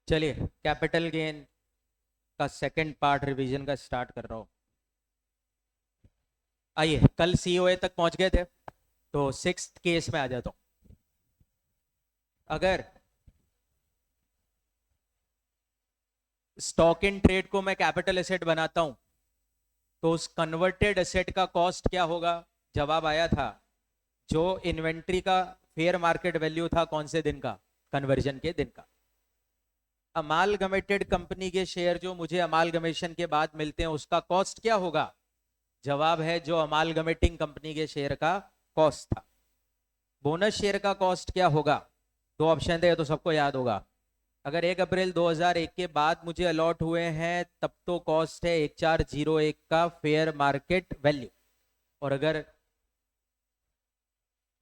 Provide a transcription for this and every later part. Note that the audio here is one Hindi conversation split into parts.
चलिए कैपिटल गेन का सेकंड पार्ट रिवीजन का स्टार्ट कर रहा हूं। आइए, कल सीओए तक पहुंच गए थे तो सिक्स्थ केस में आ जाता हूं। अगर स्टॉक इन ट्रेड को मैं कैपिटल एसेट बनाता हूं तो उस कन्वर्टेड एसेट का कॉस्ट क्या होगा? जवाब आया था जो इन्वेंट्री का फेयर मार्केट वैल्यू था, कौन से दिन का? कन्वर्जन के दिन का। अमालगमेटेड कंपनी के शेयर जो मुझे अमालगमेशन के बाद मिलते हैं उसका कॉस्ट क्या होगा? जवाब है जो अमालगमेटिंग कंपनी के शेयर का कॉस्ट था। बोनस शेयर का कॉस्ट क्या होगा? दो ऑप्शन थे तो सबको याद होगा। अगर 1 अप्रैल 2001 के बाद मुझे अलॉट हुए हैं तब तो कॉस्ट है 1401 का फेयर मार्केट वैल्यू, और अगर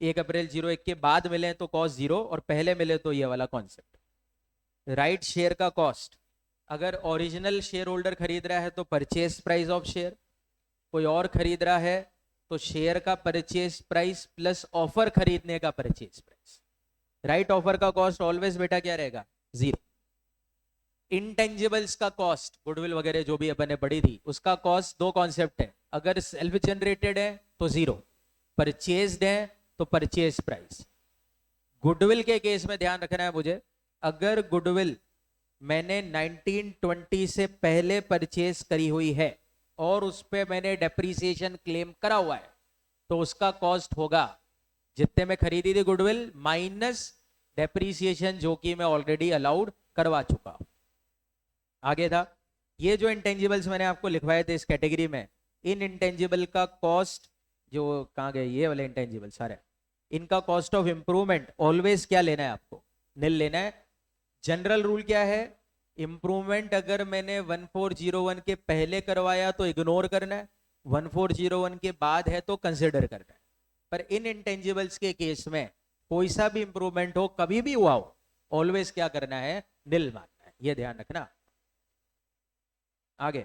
1 अप्रैल 01 के बाद मिले तो कॉस्ट 0 और पहले मिले तो ये वाला कॉन्सेप्ट। राइट शेयर का कॉस्ट, अगर ओरिजिनल शेयर होल्डर खरीद रहा है तो परचेस प्राइस ऑफ शेयर, कोई और खरीद रहा है तो शेयर का परचेस प्राइस प्लस ऑफर खरीदने का परचेस प्राइस। राइट ऑफर का कॉस्ट ऑलवेज बेटा क्या रहेगा? 0। इंटेंजिबल्स का कॉस्ट, गुडविल वगैरह जो भी अपन ने पढ़ी थी, उसका कॉस्ट दो कॉन्सेप्ट है। अगर सेल्फ जनरेटेड है तो 0, परचेस्ड है तो परचेस प्राइस। गुडविल के केस में ध्यान रखना है मुझे, अगर गुडविल मैंने 1920 से पहले परचेस करी हुई है और उस पर मैंने डेप्रीसिएशन क्लेम करा हुआ है तो उसका कॉस्ट होगा जितने में खरीदी थी गुडविल माइनस डेप्रीसिएशन जो कि मैं ऑलरेडी अलाउड करवा चुका हूं। आगे था, ये जो इंटेंजिबल्स मैंने आपको लिखवाए थे इस कैटेगरी में, इन इंटेंजिबल का कॉस्ट जो कहां गए ये वाले इंटेंजिबल सारे, इनका कॉस्ट ऑफ इंप्रूवमेंट ऑलवेज क्या लेना है आपको? नील लेना है। जनरल रूल क्या है? इंप्रूवमेंट अगर मैंने 1401 के पहले करवाया तो इग्नोर करना है, 1401 के बाद है तो कंसिडर करना है। पर इन इंटेंजिबल्स के केस में कोई सा भी इंप्रूवमेंट हो, कभी भी हुआ हो, ऑलवेज क्या करना है? नील मानना है, ये ध्यान रखना। आगे,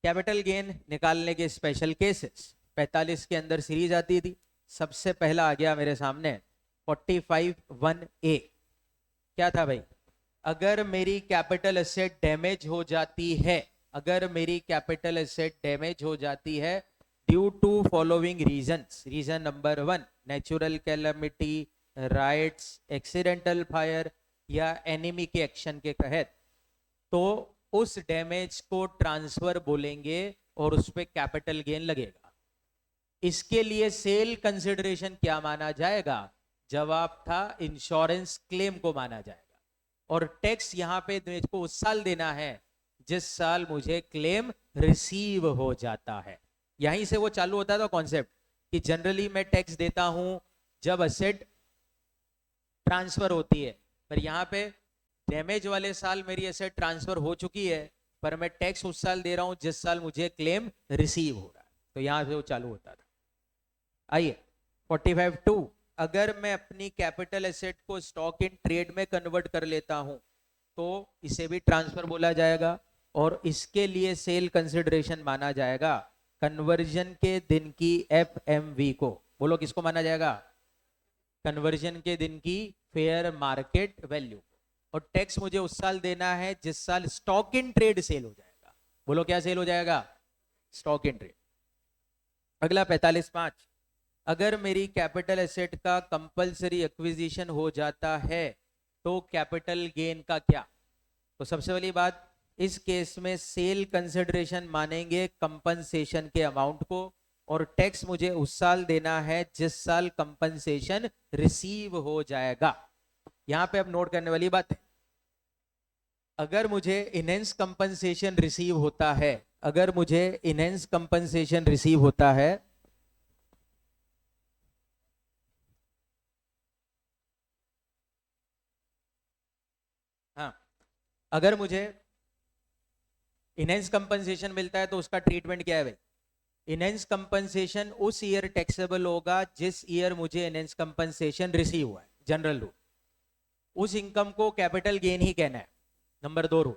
कैपिटल गेन निकालने के स्पेशल केसेस 45 के अंदर सीरीज आती थी। सबसे पहला आ गया मेरे सामने 45(1)(a। क्या था भाई? अगर मेरी कैपिटल एसेट डैमेज हो जाती है, अगर मेरी कैपिटल एसेट डैमेज हो जाती है due to following reasons, reason number 1 natural calamity, riots, accidental fire या एनिमी के एक्शन के तहत, तो उस डैमेज को ट्रांसफर बोलेंगे और उस पर कैपिटल गेन लगेगा। इसके लिए सेल कंसिडरेशन क्या माना जाएगा? जवाब था इंश्योरेंस क्लेम को माना जाएगा। और टैक्स यहां पे मुझको उस साल देना है जिस साल मुझे क्लेम रिसीव हो जाता है। यहीं से वो चालू होता था कॉन्सेप्ट कि जनरली मैं टैक्स देता हूं जब असेट ट्रांसफर होती है, पर यहां पे डैमेज वाले साल मेरी एसेट ट्रांसफर हो चुकी है पर मैं टैक्स उस साल दे रहा हूं जिस साल मुझे क्लेम रिसीव हो रहा है, तो यहां से वो चालू होता था। आइए 45(2), अगर मैं अपनी कैपिटल एसेट को स्टॉक इन ट्रेड में कन्वर्ट कर लेता हूं तो इसे भी ट्रांसफर बोला जाएगा और इसके लिए सेल कंसिडरेशन माना जाएगा कन्वर्जन के दिन की एफएमवी को। बोलो किसको माना जाएगा? कन्वर्जन के दिन की फेयर मार्केट वैल्यू। और टैक्स मुझे उस साल देना है जिस साल स्टॉक इन ट्रेड सेल हो जाएगा। बोलो क्या सेल हो जाएगा? Stock in trade. अगला 45(5), अगर मेरी कैपिटल एसेट का कंपलसरी एक्विजिशन हो जाता है तो कैपिटल गेन का क्या? तो सबसे पहली बात, इस केस में सेल कंसिडरेशन मानेंगे कंपनसेशन के अमाउंट को और टैक्स मुझे उस साल देना है जिस साल कंपनसेशन रिसीव हो जाएगा। यहां पे अब नोट करने वाली बात है, अगर मुझे इनहेंस कंपनसेशन रिसीव होता है, अगर मुझे इनहेंस कंपनसेशन रिसीव होता है, हाँ, अगर मुझे इनहेंस कंपनसेशन मिलता है तो उसका ट्रीटमेंट क्या है भाई? इनहेंस कंपनसेशन उस ईयर टैक्सेबल होगा जिस ईयर मुझे इनहेंस कंपनसेशन रिसीव हुआ है, जनरल रूल। उस इनकम को कैपिटल गेन ही कहना है। नंबर 2 रूल,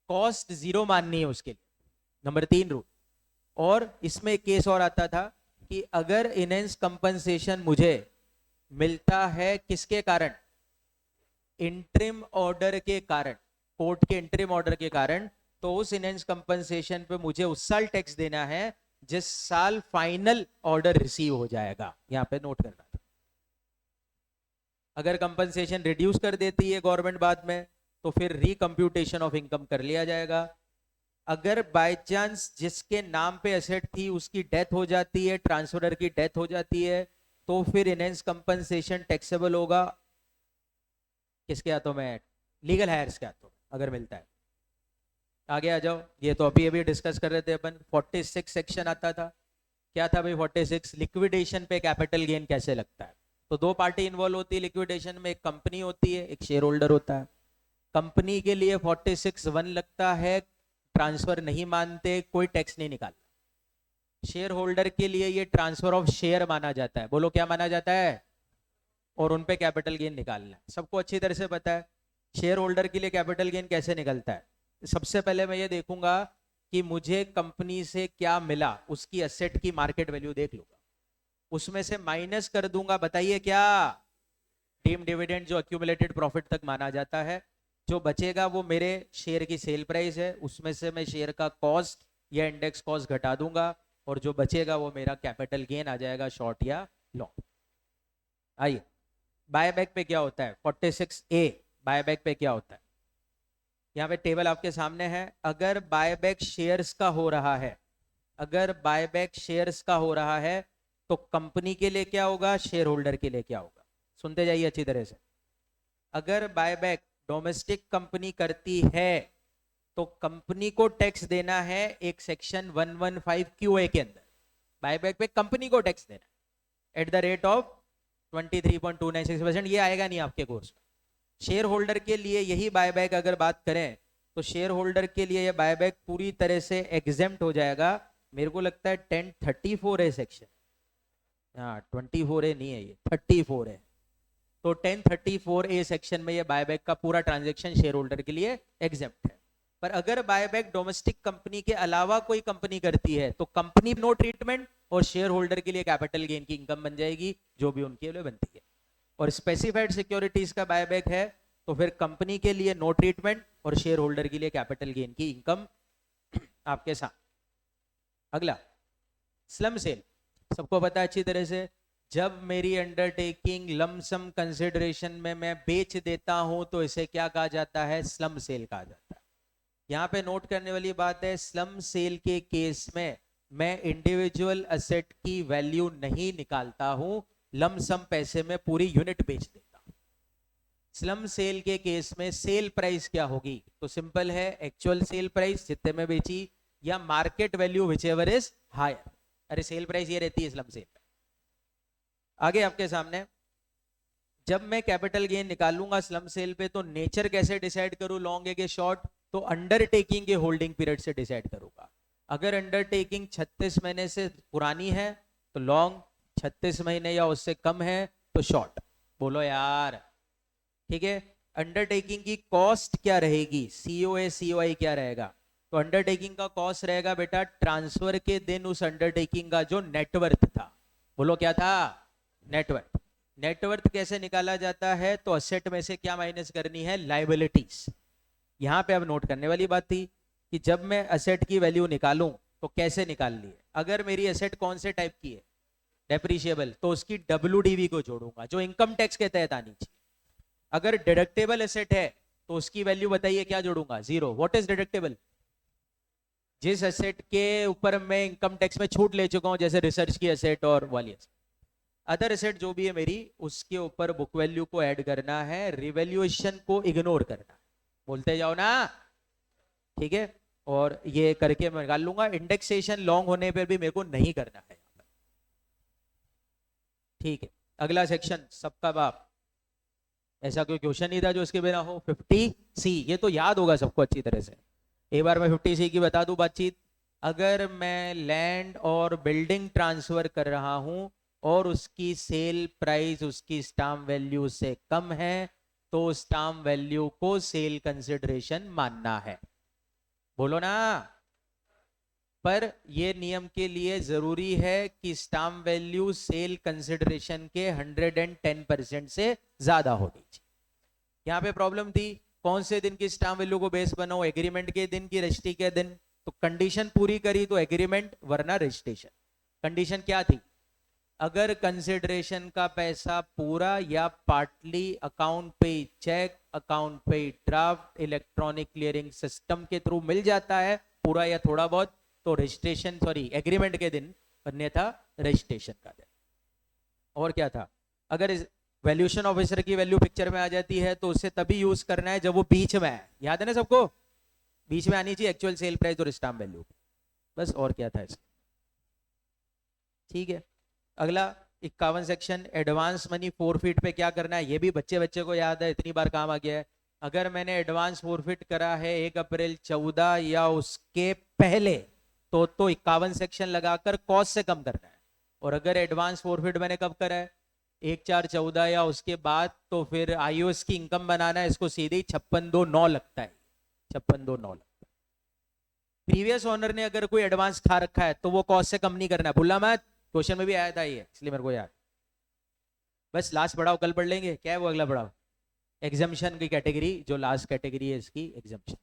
कॉस्ट 0 माननी है उसके लिए। नंबर 3 रूल, और इसमें एक केस और आता था कि अगर इनहेंस कंपनसेशन मुझे मिलता है किसके कारण? इंटरिम ऑर्डर के कारण, कोर्ट के इंटरिम ऑर्डर के कारण, तो उस इनहेंस कंपनसेशन पे मुझे उस साल टैक्स देना है जिस साल फाइनल ऑर्डर रिसीव हो जाएगा। यहां पे नोट करना था। अगर कंपनसेशन रिड्यूस कर देती है गवर्नमेंट बाद में, तो फिर रिकम्प्यूटेशन ऑफ इनकम कर लिया जाएगा। अगर बाय चांस जिसके नाम पे एसेट थी उसकी डेथ हो जाती है, ट्रांसफरर की डेथ हो जाती है, तो फिर इनहेंस कंपनसेशन टैक्सेबल होगा किसके हाथों में? लीगल हायर्स के हाथों, अगर मिलता है। आगे आ जाओ, ये तो अभी अभी डिस्कस कर रहे थे अपन। 46 सेक्शन आता था, क्या था भाई 46? लिक्विडेशन पे कैपिटल गेन कैसे लगता है। तो दो पार्टी इन्वॉल्व होती है लिक्विडेशन में, एक कंपनी होती है, एक शेयर होल्डर होता है। कंपनी के लिए 46(1) लगता है, ट्रांसफर नहीं मानते, कोई टैक्स नहीं निकालता। शेयर होल्डर के लिए ये ट्रांसफर ऑफ शेयर माना जाता है, बोलो क्या माना जाता है, और उन पे कैपिटल गेन निकालना है। सबको अच्छी तरह से पता है शेयर होल्डर के लिए कैपिटल गेन कैसे निकलता है। सबसे पहले मैं ये देखूंगा कि मुझे कंपनी से क्या मिला, उसकी एसेट की मार्केट वैल्यू देख लूंगा, उसमें से माइनस कर दूंगा, बताइए क्या? डीम डिविडेंड जो एक्यूमुलेटेड प्रॉफिट तक माना जाता है। जो बचेगा वो मेरे शेयर की सेल प्राइस है, उसमें से मैं शेयर का कॉस्ट या इंडेक्स कॉस्ट घटा दूंगा, और जो बचेगा वो मेरा कैपिटल गेन आ जाएगा, शॉर्ट या लॉन्ग। आइए बायबैक पे क्या होता है, 46A बायबैक पे क्या होता है। यहाँ पे टेबल आपके सामने है। अगर बायबैक शेयर्स का हो रहा है, अगर बायबैक शेयर्स का हो रहा है, तो कंपनी के लिए क्या होगा, शेयर होल्डर के लिए क्या होगा। सुनते जाइए अच्छी तरह से। अगर बायबैक डोमेस्टिक कंपनी करती है, तो कंपनी को टैक्स देना है एक सेक्शन 115 QA के अंदर। बायबैक पे कंपनी को टैक्स देना है एट द रेट ऑफ 23.296%। ये आएगा नहीं आपके कोर्स में। शेयर होल्डर के लिए यही बायबैक अगर बात करें, तो शेयर होल्डर के लिए ये बायबैक पूरी तरह से एग्जेम्प्ट हो जाएगा। मेरे को लगता है 1034 है सेक्शन, हाँ 24A नहीं है, ये 34 है। तो 1034A सेक्शन में ये बायबैक का पूरा ट्रांजैक्शन शेयर होल्डर के लिए एग्जेम्प्ट है। पर अगर बायबैक डोमेस्टिक कंपनी के अलावा कोई कंपनी करती है, तो कंपनी नो ट्रीटमेंट, और शेयर होल्डर के लिए कैपिटल गेन की इनकम बन जाएगी जो भी उनके लिए बनती है। और स्पेसिफाइड सिक्योरिटीज का बायबैक है, तो फिर कंपनी के लिए नो ट्रीटमेंट और शेयर होल्डर के लिए कैपिटल गेन की इनकम आपके साथ। अगला स्लम सेल, सबको पता है अच्छी तरह से। जब मेरी अंडरटेकिंग लमसम कंसिडरेशन में मैं बेच देता हूं, तो इसे क्या कहा जाता है, स्लम सेल कहा जाता है। यहां पे नोट करने वाली बात है, स्लम सेल के केस में मैं इंडिविजुअल एसेट की वैल्यू नहीं निकालता हूं, लमसम पैसे में पूरी यूनिट बेच देता हूं। स्लम सेल के केस में सेल प्राइस क्या होगी, तो सिंपल है, एक्चुअल सेल प्राइस जितने में बेची, या market value whichever is higher. अरे सेल प्राइस ये रहती है स्लम सेल में। आगे आपके सामने, जब मैं कैपिटल गेन निकालूंगा स्लम सेल पे, तो नेचर कैसे डिसाइड करूं, लॉन्ग है कि शॉर्ट, तो अंडरटेकिंग के होल्डिंग पीरियड से डिसाइड करूंगा। अगर अंडरटेकिंग 36 महीने से पुरानी है तो लॉन्ग, 36 महीने या उससे कम है तो शॉर्ट। बोलो यार, ठीक है। अंडरटेकिंग की कॉस्ट क्या रहेगी, COA क्या रहेगा, तो अंडरटेकिंग का कॉस्ट रहेगा बेटा ट्रांसफर के दिन उस अंडरटेकिंग का जो नेटवर्थ था। बोलो क्या था, नेटवर्थ। नेटवर्थ कैसे निकाला जाता है, तो असेट में से क्या माइनस करनी है, लायबिलिटीज। यहां पे अब नोट करने वाली बात थी कि जब मैं असेट की वैल्यू निकालूं तो कैसे निकाल ली है। अगर मेरी असेट कौन से टाइप की है, डेप्रीशिएबल, तो उसकी WDV को जोड़ूंगा जो इनकम टैक्स के तहत आनी चाहिए। अगर डिडक्टेबल एसेट है तो उसकी वैल्यू बताइए क्या जोड़ूंगा, 0। व्हाट इज डिडक्टेबल, जिस एसेट के ऊपर मैं इनकम टैक्स में छूट ले चुका हूं, जैसे रिसर्च की एसेट और वाली एसेट। अदर एसेट जो भी है मेरी, उसके ऊपर बुक वैल्यू को ऐड करना है, रिवैल्यूएशन को इग्नोर करना है। बोलते जाओ ना, ठीक है। और ये करके मैं निकाल लूंगा। इंडेक्सेशन लॉन्ग होने पर भी मेरे को नहीं करना है, ठीक है। अगला सेक्शन सबका बाप, ऐसा कोई क्वेश्चन नहीं था जो इसके बिना हो। 50C, ये तो याद होगा सबको अच्छी तरह से। एक बार मैं 50C की बता दूं बातचीत। अगर मैं लैंड और बिल्डिंग ट्रांसफर कर रहा हूं और उसकी सेल प्राइस उसकी स्टाम्प वैल्यू से कम है, तो स्टाम्प वैल्यू को सेल कंसिडरेशन मानना है। बोलो ना। पर यह नियम के लिए जरूरी है कि स्टाम्प वैल्यू सेल कंसिडरेशन के 110% से ज्यादा होनी चाहिए। यहाँ पे प्रॉब्लम थी कौन से दिन की स्टाम्प वैल्यू को बेस बनाओ, एग्रीमेंट के दिन की रजिस्ट्री के दिन। तो कंडीशन पूरी करी तो एग्रीमेंट वरना रजिस्ट्रेशन। कंडीशन क्या थी, अगर कंसिडरेशन का पैसा पूरा या पार्टली अकाउंट पे, चेक, अकाउंट पे, ड्राफ्ट, इलेक्ट्रॉनिक क्लियरिंग सिस्टम के थ्रू मिल जाता है पूरा या थोड़ा बहुत, तो रजिस्ट्रेशन सॉरी एग्रीमेंट के दिन, अन्यथा रजिस्ट्रेशन का दिन। और क्या था, अगर वैल्यूएशन ऑफिसर की वैल्यू पिक्चर में आ जाती है तो उसे तभी यूज करना है जब वो बीच में है। याद है ना सबको, बीच में आनी चाहिए एक्चुअल सेल प्राइस और स्टाम्प वैल्यू। बस और क्या था इसका। ठीक है, अगला 51 सेक्शन, एडवांस मनी फोरफिट पे क्या करना है, ये भी बच्चे बच्चे को याद है, इतनी बार काम आ गया है। अगर मैंने एडवांस फोरफिट करा है 1 अप्रैल 14 या उसके पहले तो 51 सेक्शन लगाकर कॉस्ट से कम करना है। और अगर एडवांस फोरफिट मैंने कब करा है 1/4/14 या उसके बाद, तो फिर आईओएस की इनकम बनाना है, इसको सीधे 5629 लगता है, 5629 लगता है। प्रीवियस ओनर ने अगर कोई एडवांस खा रखा है तो वो कॉस्ट से कम नहीं करना है, भूलना मत, क्वेश्चन में भी आया था ये, इसलिए मेरे को याद। बस लास्ट बढ़ाओ कल पढ़ लेंगे, क्या है वो अगला बढ़ाओ, एग्जाम्शन की कैटेगरी, जो लास्ट कैटेगरी है इसकी एग्जाम्शन।